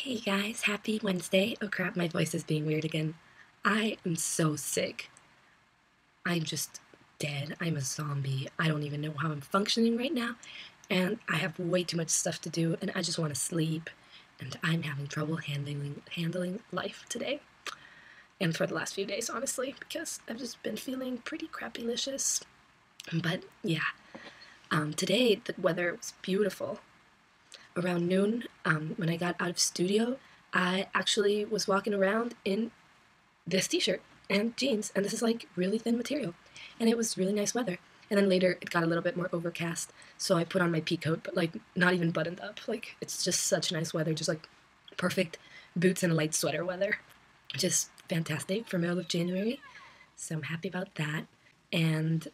Hey guys, happy Wednesday. Oh crap, my voice is being weird again. I am so sick. I'm just dead. I'm a zombie. I don't even know how I'm functioning right now. And I have way too much stuff to do and I just want to sleep. And I'm having trouble handling life today. And for the last few days, honestly, because I've just been feeling pretty crappylicious. But yeah, today the weather was beautiful. Around noon, when I got out of studio, I actually was walking around in this t-shirt and jeans, and this is like really thin material, and it was really nice weather. And then later it got a little bit more overcast, so I put on my pea coat, but like not even buttoned up. Like it's just such nice weather, just like perfect boots and a light sweater weather. Just fantastic for middle of January, so I'm happy about that. And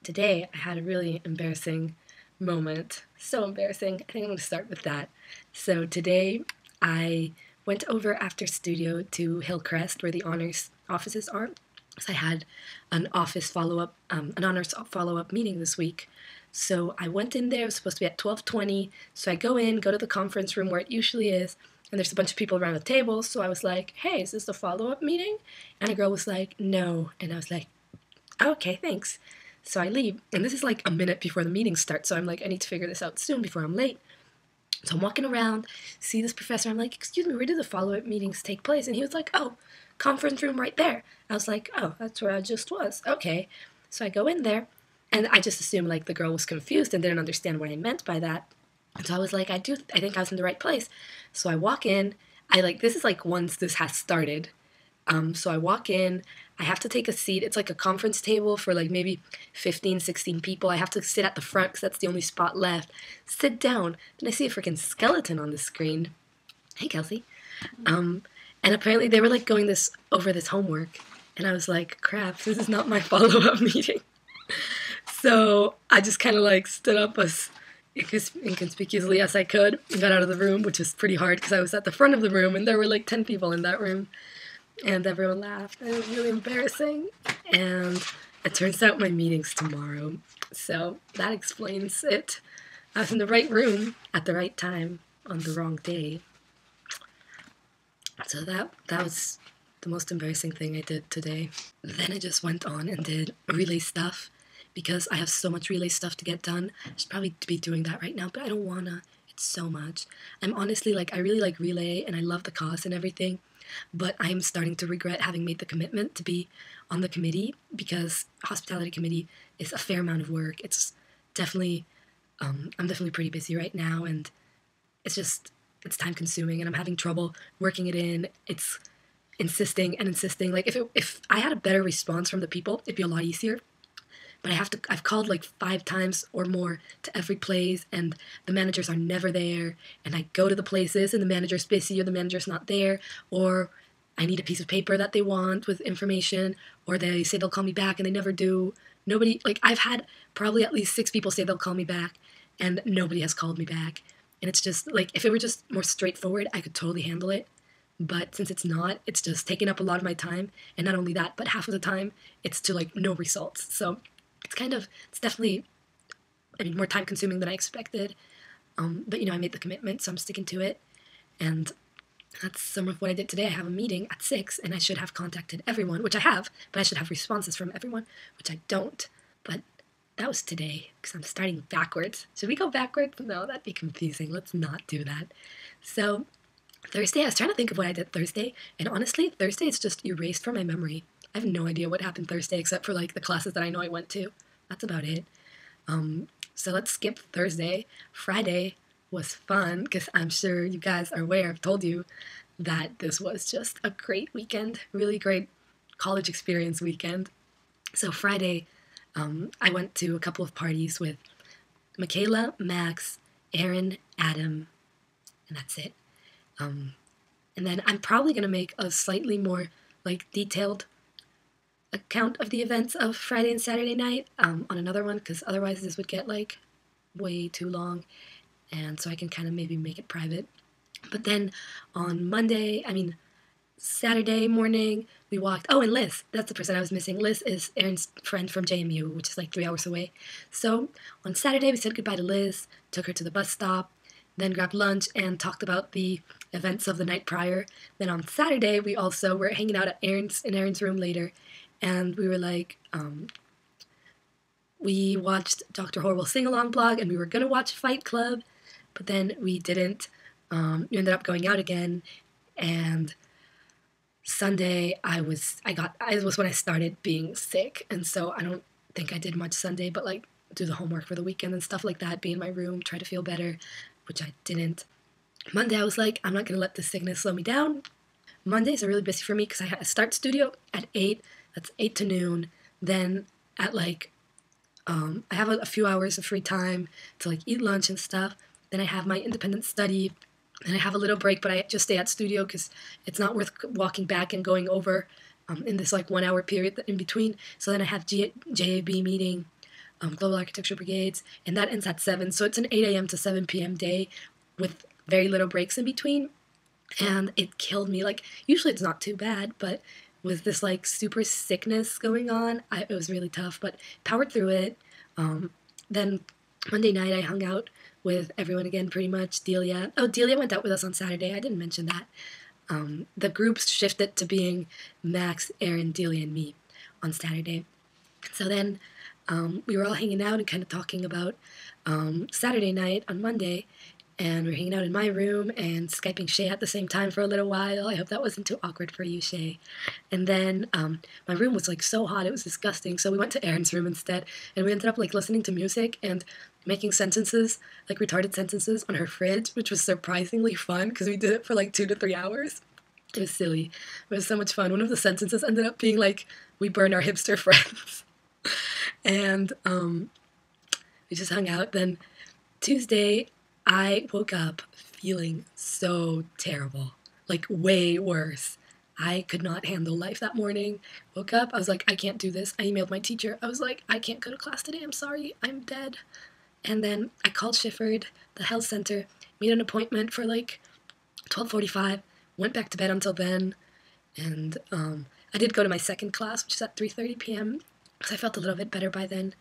today I had a really embarrassing moment. So embarrassing. I think I'm going to start with that. So today I went over after studio to Hillcrest where the honors offices are. So I had an honors follow up meeting this week. So I went in there. It was supposed to be at 12:20. So I go in, go to the conference room where it usually is, and there's a bunch of people around the table. So I was like, "Hey, is this a follow up meeting?" And a girl was like, "No," and I was like, "Okay, thanks." So I leave, and this is like a minute before the meeting starts. So I'm like, I need to figure this out soon before I'm late. So I'm walking around, see this professor. I'm like, "Excuse me, where do the follow-up meetings take place?" And he was like, "Oh, conference room right there." I was like, "Oh, that's where I just was." Okay. So I go in there, and I just assumed like the girl was confused and didn't understand what I meant by that. And so I was like, I think I was in the right place. So I walk in. This is like once this has started. So I walk in, I have to take a seat. It's like a conference table for like maybe 15, 16 people. I have to sit at the front because that's the only spot left. Sit down, and I see a freaking skeleton on the screen. Hey, Kelsey. Um, and apparently they were like going over this homework. And I was like, crap, this is not my follow up meeting. So I just kind of like stood up as inconspicuously as I could and got out of the room, which was pretty hard because I was at the front of the room and there were like 10 people in that room. And everyone laughed. It was really embarrassing. And it turns out my meeting's tomorrow. So that explains it. I was in the right room at the right time on the wrong day. So that was the most embarrassing thing I did today. Then I just went on and did relay stuff because I have so much relay stuff to get done. I should probably be doing that right now, but I don't wanna. It's so much. I'm honestly like, I really like relay and I love the cause and everything, but I'm starting to regret having made the commitment to be on the committee because hospitality committee is a fair amount of work. It's definitely, I'm definitely pretty busy right now, and it's just, it's time consuming, and I'm having trouble working it in. It's insisting and insisting. Like if I had a better response from the people, it'd be a lot easier. But I've called like 5 times or more to every place, and the managers are never there. And I go to the places, and the manager's busy, or the manager's not there, or I need a piece of paper that they want with information, or they say they'll call me back, and they never do. Nobody, like, I've had probably at least 6 people say they'll call me back, and nobody has called me back. And it's just like, if it were just more straightforward, I could totally handle it. But since it's not, it's just taking up a lot of my time. And not only that, but half of the time, it's to like no results. So it's definitely, I mean, more time consuming than I expected. But I made the commitment, so I'm sticking to it. And that's some of what I did today. I have a meeting at 6, and I should have contacted everyone, which I have, but I should have responses from everyone, which I don't. But that was today, because I'm starting backwards. Should we go backwards? No, that'd be confusing. Let's not do that. So, Thursday, I was trying to think of what I did Thursday, and honestly, Thursday is just erased from my memory. I have no idea what happened Thursday except for like the classes that I know I went to. That's about it. So let's skip Thursday. Friday was fun because I'm sure you guys are aware. I've told you that this was just a great weekend, really great college experience weekend. So Friday, I went to a couple of parties with Michaela, Max, Aaron, Adam, and that's it. And then I'm probably gonna make a slightly more like detailed account of the events of Friday and Saturday night on another one because otherwise this would get like way too long, and so I can kind of maybe make it private. But then on Saturday morning, we walked. Oh, and Liz, that's the person I was missing. Liz is Aaron's friend from JMU, which is like 3 hours away. So on Saturday, we said goodbye to Liz, took her to the bus stop, then grabbed lunch and talked about the events of the night prior. Then on Saturday, we also were hanging out at Aaron's room later, and we were like, we watched Dr. Horrible sing-along blog, and we were gonna watch Fight Club, but then we didn't. We ended up going out again, and Sunday I was when I started being sick, and so I don't think I did much Sunday, but like do the homework for the weekend and stuff like that, be in my room, try to feel better, which I didn't. Monday I was like, I'm not gonna let this sickness slow me down. Mondays are really busy for me because I start studio at 8, that's 8 to noon, then at like, I have a few hours of free time to like eat lunch and stuff, then I have my independent study, and I have a little break, but I just stay at studio because it's not worth walking back and going over in this like 1 hour period in between. So then I have JAB meeting, Global Architecture Brigades, and that ends at 7. So it's an 8 a.m. to 7 p.m. day with very little breaks in between. And it killed me. Like, usually it's not too bad, but with this like super sickness going on, it was really tough, but powered through it. Then Monday night I hung out with everyone again, pretty much. Delia went out with us on Saturday. I didn't mention that. The groups shifted to being Max, Aaron, Delia, and me on Saturday. So then we were all hanging out and kind of talking about Saturday night on Monday, and we were hanging out in my room and Skyping Shay at the same time for a little while. I hope that wasn't too awkward for you, Shay. And then my room was like so hot, it was disgusting, so we went to Aaron's room instead, and we ended up like listening to music and making sentences, like retarded sentences on her fridge, which was surprisingly fun because we did it for like 2 to 3 hours. It was silly. It was so much fun. One of the sentences ended up being like, we burn our hipster friends. And we just hung out. Then Tuesday, I woke up feeling so terrible, like way worse. I could not handle life that morning. Woke up, I was like, I can't do this. I emailed my teacher. I was like, I can't go to class today. I'm sorry. I'm dead. And then I called Shifford, the health center, made an appointment for like 12:45, went back to bed until then, and I did go to my second class, which is at 3:30 p.m., because I felt a little bit better by then,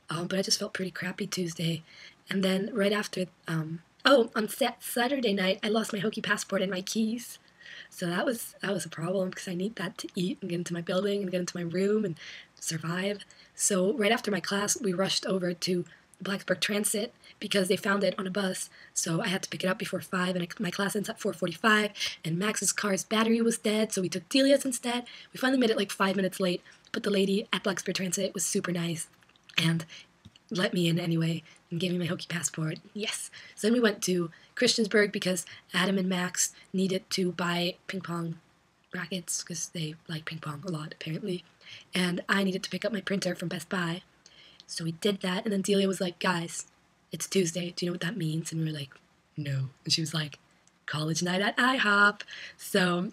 but I just felt pretty crappy Tuesday. And then right after, on Saturday night, I lost my Hokie passport and my keys. So that was a problem because I need that to eat and get into my building and get into my room and survive. So right after my class, we rushed over to Blacksburg Transit because they found it on a bus. So I had to pick it up before 5, and my class ends at 4:45, and Max's car's battery was dead, so we took Delia's instead. We finally made it like 5 minutes late, but the lady at Blacksburg Transit was super nice and let me in anyway and gave me my Hokie passport. Yes. So then we went to Christiansburg because Adam and Max needed to buy ping pong rackets because they like ping pong a lot, apparently. And I needed to pick up my printer from Best Buy. So we did that, and then Delia was like, guys, it's Tuesday. Do you know what that means? And we were like, no. And she was like, college night at IHOP. So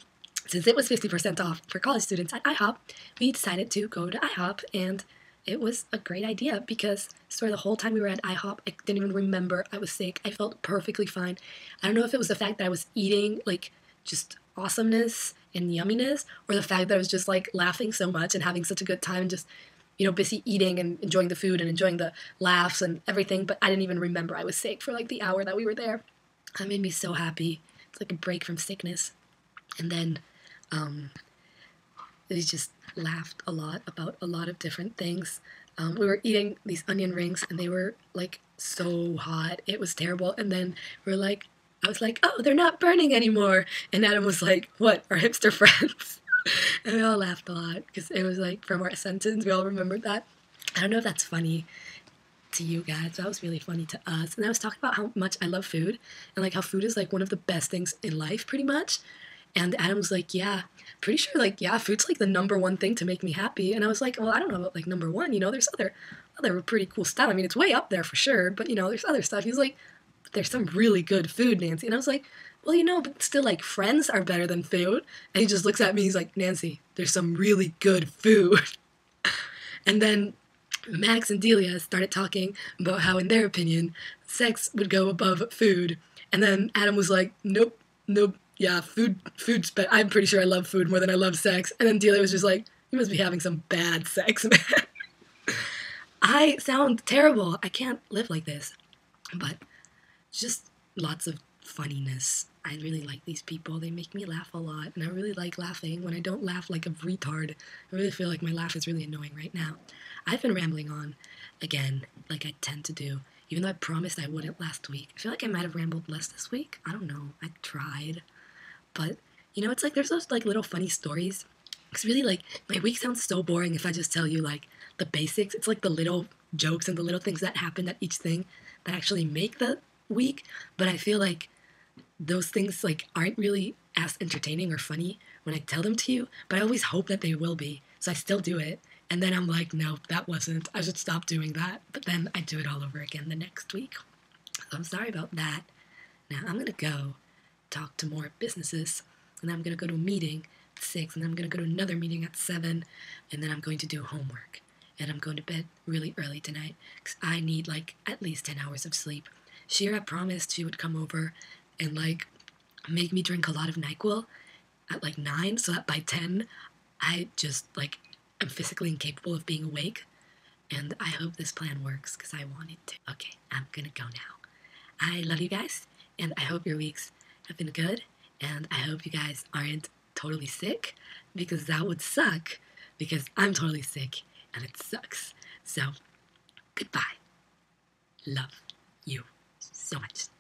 since it was 50% off for college students at IHOP, we decided to go to IHOP, and it was a great idea because I swear the whole time we were at IHOP, I didn't even remember I was sick. I felt perfectly fine. I don't know if it was the fact that I was eating like just awesomeness and yumminess, or the fact that I was just like laughing so much and having such a good time and just, busy eating and enjoying the food and enjoying the laughs and everything, but I didn't even remember I was sick for like the hour that we were there. That made me so happy. It's like a break from sickness. And then we just laughed a lot about a lot of different things. We were eating these onion rings, and they were like so hot. It was terrible. And then I was like, oh, they're not burning anymore. And Adam was like, what, our hipster friends? And we all laughed a lot because it was like from our sentence, we all remembered that. I don't know if that's funny to you guys, but that was really funny to us. And I was talking about how much I love food and like how food is like one of the best things in life, pretty much. And Adam was like, yeah, pretty sure, like, yeah, food's like the number one thing to make me happy. And I was like, well, I don't know about like number one, there's other pretty cool stuff. I mean, it's way up there for sure, but there's other stuff. He's like, there's some really good food, Nancy. And I was like, well, but still, like, friends are better than food. And he just looks at me, he's like, Nancy, there's some really good food. And then Max and Delia started talking about how, in their opinion, sex would go above food. And then Adam was like, nope, yeah, food's better. I'm pretty sure I love food more than I love sex. And then Delia was just like, you must be having some bad sex, man. I sound terrible. I can't live like this. But just lots of funniness. I really like these people. They make me laugh a lot, and I really like laughing. When I don't laugh like a retard, I really feel like my laugh is really annoying right now. I've been rambling on again, like I tend to do, even though I promised I wouldn't last week. I feel like I might have rambled less this week. I don't know. I tried. But, it's like there's those like little funny stories. It's really like my week sounds so boring if I just tell you like the basics. It's like the little jokes and the little things that happen at each thing that actually make the week. But I feel like those things like aren't really as entertaining or funny when I tell them to you, but I always hope that they will be. So I still do it. And then I'm like, no, that wasn't. I should stop doing that. But then I do it all over again the next week. So I'm sorry about that. Now I'm going to go talk to more businesses. And then I'm going to go to a meeting at 6. And then I'm going to go to another meeting at 7. And then I'm going to do homework. And I'm going to bed really early tonight because I need like at least 10 hours of sleep. Shira promised she would come over and like make me drink a lot of NyQuil at like 9 so that by 10 I just like am physically incapable of being awake. And I hope this plan works because I want it to. Okay, I'm gonna go now. I love you guys, and I hope your weeks have been good, and I hope you guys aren't totally sick because that would suck because I'm totally sick and it sucks. So, goodbye. Love you so much.